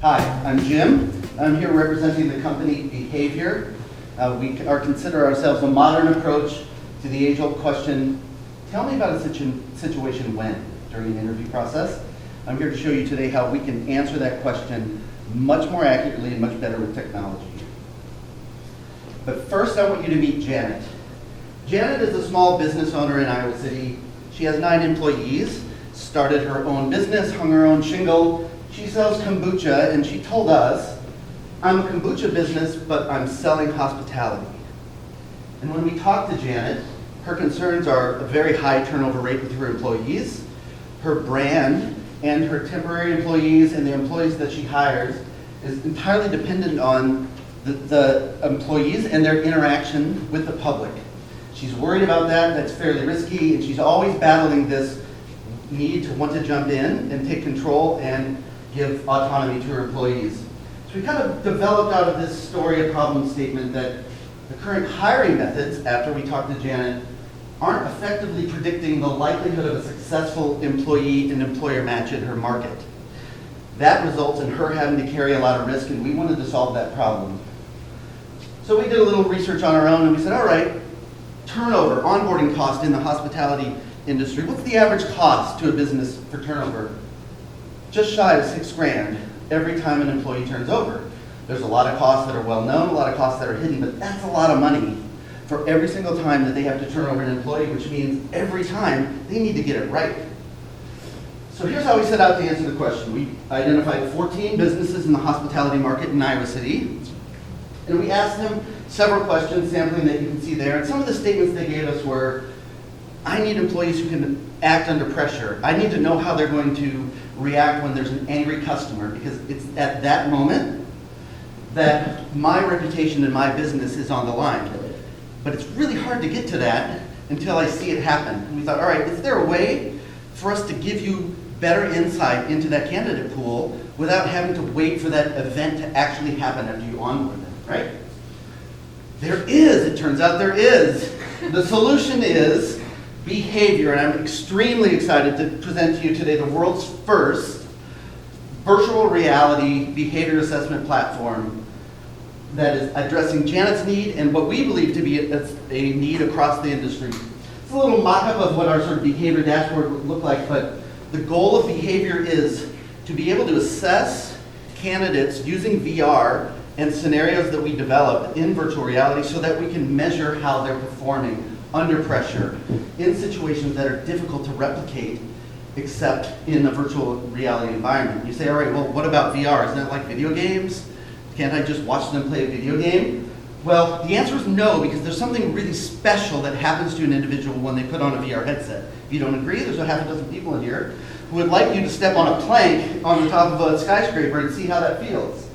Hi, I'm Jim. I'm here representing the company BehaVioR. We consider ourselves a modern approach to the age-old question, tell me about a situation when, during an interview process. I'm here to show you today how we can answer that question much more accurately and much better with technology. But first I want you to meet Janet. Janet is a small business owner in Iowa City. She has 9 employees, started her own business, hung her own shingle. She sells kombucha, and she told us, I'm a kombucha business, but I'm selling hospitality. And when we talked to Janet, her concerns are a very high turnover rate with her employees, her brand, and her temporary employees and the employees that she hires is entirely dependent on the employees and their interaction with the public. She's worried about that, that's fairly risky, and she's always battling this need to want to jump in and take control and give autonomy to her employees. So we kind of developed out of this story a problem statement that the current hiring methods, after we talked to Janet, aren't effectively predicting the likelihood of a successful employee and employer match in her market. That results in her having to carry a lot of risk, and we wanted to solve that problem. So we did a little research on our own, and we said, all right, turnover, onboarding cost in the hospitality industry, what's the average cost to a business for turnover? Just shy of $6 grand every time an employee turns over. There's a lot of costs that are well known, a lot of costs that are hidden, but that's a lot of money for every single time that they have to turn over an employee, which means every time they need to get it right. So here's how we set out to answer the question. We identified 14 businesses in the hospitality market in Iowa City, and we asked them several questions, sampling that you can see there, and some of the statements they gave us were, I need employees who can act under pressure. I need to know how they're going to react when there's an angry customer, because it's at that moment that my reputation and my business is on the line. But it's really hard to get to that until I see it happen. And we thought, all right, is there a way for us to give you better insight into that candidate pool without having to wait for that event to actually happen after you onboard them, right? There is, it turns out there is. The solution is BehaVioR, and I'm extremely excited to present to you today the world's first virtual reality behavior assessment platform that is addressing Janet's need and what we believe to be a need across the industry. It's a little mock-up of what our sort of behavior dashboard would look like, but the goal of BehaVioR is to be able to assess candidates using VR and scenarios that we develop in virtual reality so that we can measure how they're performing under pressure in situations that are difficult to replicate except in a virtual reality environment. You say, all right, well, what about VR? Isn't that like video games? Can't I just watch them play a video game? Well, the answer is no, because there's something really special that happens to an individual when they put on a VR headset. If you don't agree, there's a half a dozen people in here who would like you to step on a plank on the top of a skyscraper and see how that feels.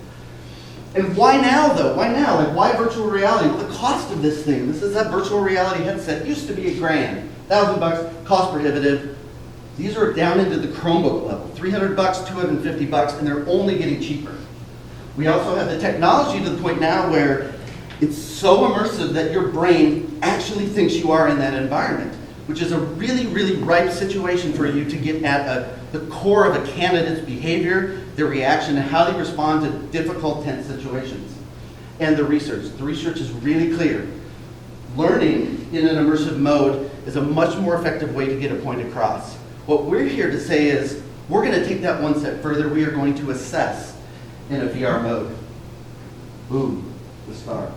And why now, though? Why now? Like, why virtual reality? Well, the cost of this thing, this is a virtual reality headset, used to be $1 grand, $1,000, cost prohibitive. These are down into the Chromebook level, $300, $250, and they're only getting cheaper. We also have the technology to the point now where it's so immersive that your brain actually thinks you are in that environment, which is a really, really ripe situation for you to get at the core of a candidate's behavior, their reaction, and how they respond to difficult, tense situations. And the research. The research is really clear. Learning in an immersive mode is a much more effective way to get a point across. What we're here to say is, we're going to take that one step further. We are going to assess in a VR mode. Boom, the star.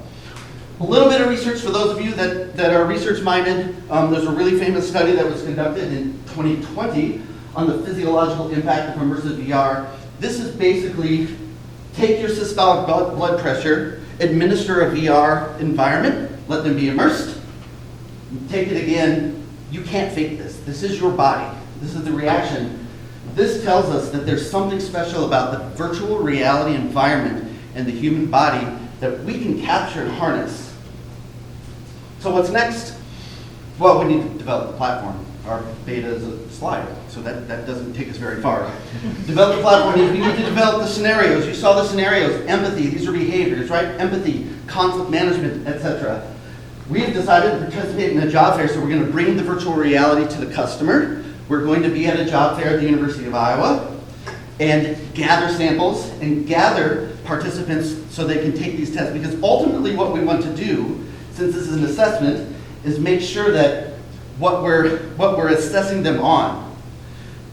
A little bit of research for those of you that are research-minded. There's a really famous study that was conducted in 2020 on the physiological impact of immersive VR. This is basically take your systolic blood pressure, administer a VR environment, let them be immersed, take it again. You can't fake this. This is your body. This is the reaction This tells us that there's something special about the virtual reality environment and the human body that we can capture and harness. So what's next? Well, we need to develop the platform. Our beta is a slide, so that doesn't take us very far. Develop the platform means we need to develop the scenarios. You saw the scenarios, empathy, these are behaviors, right? Empathy, conflict management, etc. We have decided to participate in a job fair, so we're going to bring the virtual reality to the customer. We're going to be at a job fair at the University of Iowa and gather samples and gather participants so they can take these tests. Because ultimately what we want to do, since this is an assessment, is make sure that what we're assessing them on,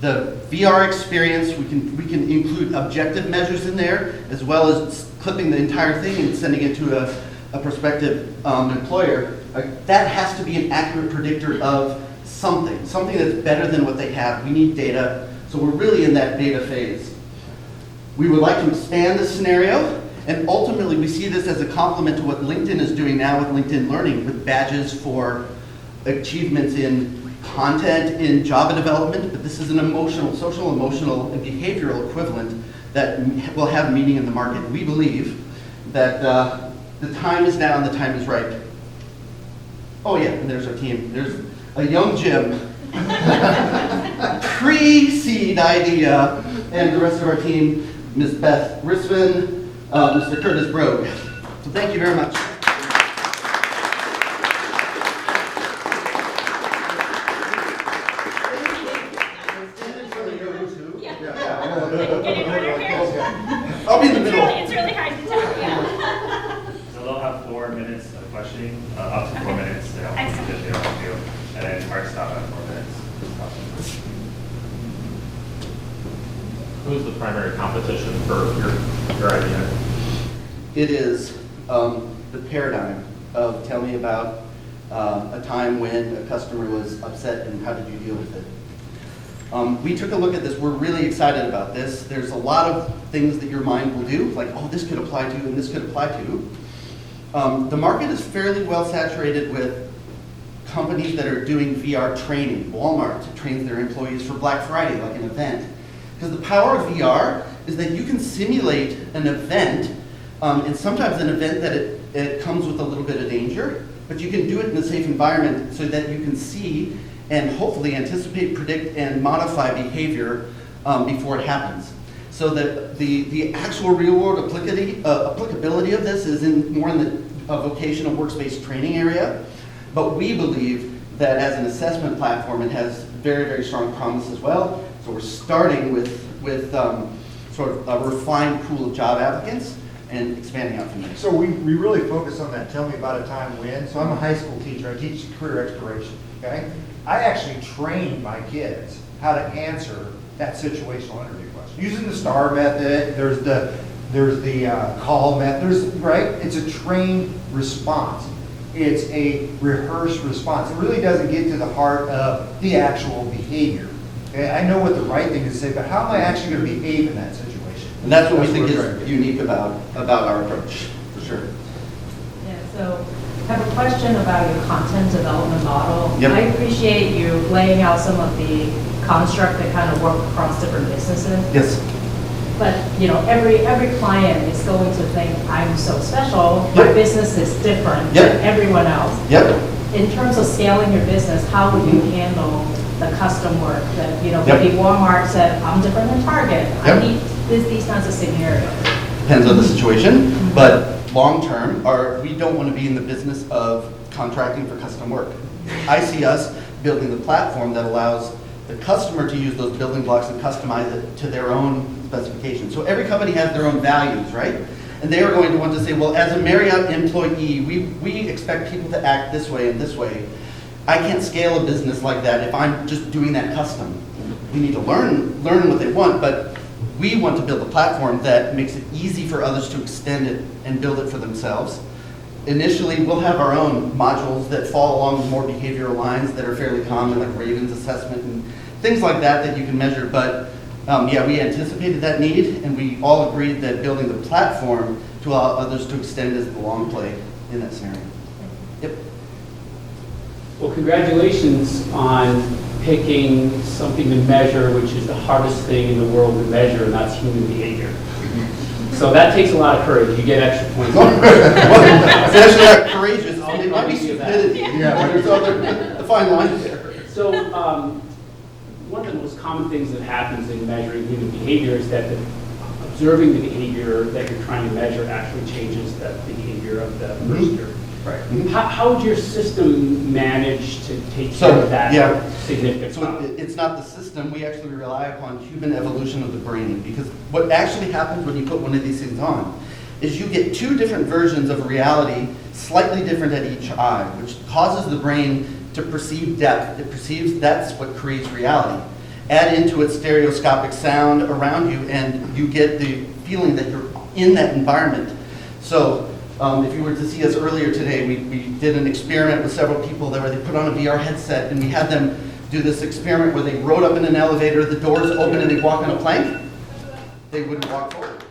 the VR experience, we can include objective measures in there, as well as clipping the entire thing and sending it to a prospective employer. That has to be an accurate predictor of something that's better than what they have. We need data, so we're really in that beta phase. We would like to expand the scenario, and ultimately we see this as a complement to what LinkedIn is doing now with LinkedIn Learning, with badges for achievements in content, in Java development, but this is an emotional, social, emotional, and behavioral equivalent that will have meaning in the market. We believe that the time is now and the time is right. Oh yeah, and there's our team. There's a young Jim, pre-seed idea, and the rest of our team, Ms. Beth Risvin, Mr. Curtis Brogue. So thank you very much. I'll be in the middle. It's really hard to tell, yeah. So they'll have 4 minutes of questioning, up to 4 minutes to help you get their overview, and then hard stop at 4 minutes. Who's the primary competition for your idea? It is the paradigm of tell me about a time when a customer was upset and how did you deal with it. We took a look at this. We're really excited about this. There's a lot of things that your mind will do, like, oh, this could apply to and this could apply to. The market is fairly well saturated with companies that are doing VR training. Walmart trains their employees for Black Friday, like an event. Because the power of VR is that you can simulate an event, and sometimes an event that it comes with a little bit of danger, but you can do it in a safe environment so that you can see and hopefully anticipate, predict, and modify behavior before it happens. So that the actual real-world applicability of this is more in the vocational workspace training area, but we believe that as an assessment platform, it has very, very strong promise as well. So we're starting with sort of a refined pool of job applicants and expanding out from there. So we really focus on that, tell me about a time when. So I'm a high school teacher, I teach career exploration, okay? I actually train my kids how to answer that situational interview question. Using the STAR method, there's the call method, right? It's a trained response. It's a rehearsed response. It really doesn't get to the heart of the actual behavior. Okay? I know what the right thing is to say, but how am I actually going to behave in that situation? And that's what we think is unique about our approach, for sure. Yeah, so I have a question about your content development model. Yep. I appreciate you laying out some of the construct that kind of work across different businesses. Yes. But every client is going to think, I'm so special, my Yep. business is different Yep. than everyone else. Yep. In terms of scaling your business, how would you handle the custom work that, Yep. maybe Walmart said, I'm different than Target. Yep. I need these kinds of scenarios. Depends on the situation, but long term, we don't want to be in the business of contracting for custom work. I see us building the platform that allows the customer to use those building blocks and customize it to their own specifications. So every company has their own values, right? And they are going to want to say, well, as a Marriott employee, we expect people to act this way and this way. I can't scale a business like that if I'm just doing that custom. We need to learn what they want, but we want to build a platform that makes it easy for others to extend it and build it for themselves. Initially, we'll have our own modules that fall along more behavioral lines that are fairly common, like Raven's assessment and things like that you can measure. But yeah, we anticipated that need, and we all agreed that building the platform to allow others to extend is the long play in that scenario. Yep. Well, congratulations on picking something to measure, which is the hardest thing in the world to measure, and that's human behavior. So that takes a lot of courage. You get extra points. It's actually not courageous, I'll it might be promise you that. stupidity. Yeah. There's other, the fine line there. So one of the most common things that happens in measuring human behavior is that observing the behavior that you're trying to measure actually changes the behavior of the person. Right. How would your system manage to take So, care of that yeah. significant So problem? it's not the system, we actually rely upon human evolution of the brain, because what actually happens when you put one of these things on is you get two different versions of reality, slightly different at each eye, which causes the brain to perceive depth. It perceives that's what creates reality. Add into it stereoscopic sound around you, and you get the feeling that you're in that environment. So if you were to see us earlier today, we did an experiment with several people where they put on a VR headset, and we had them do this experiment where they rode up in an elevator, the doors open, and they walk on a plank. They wouldn't walk forward.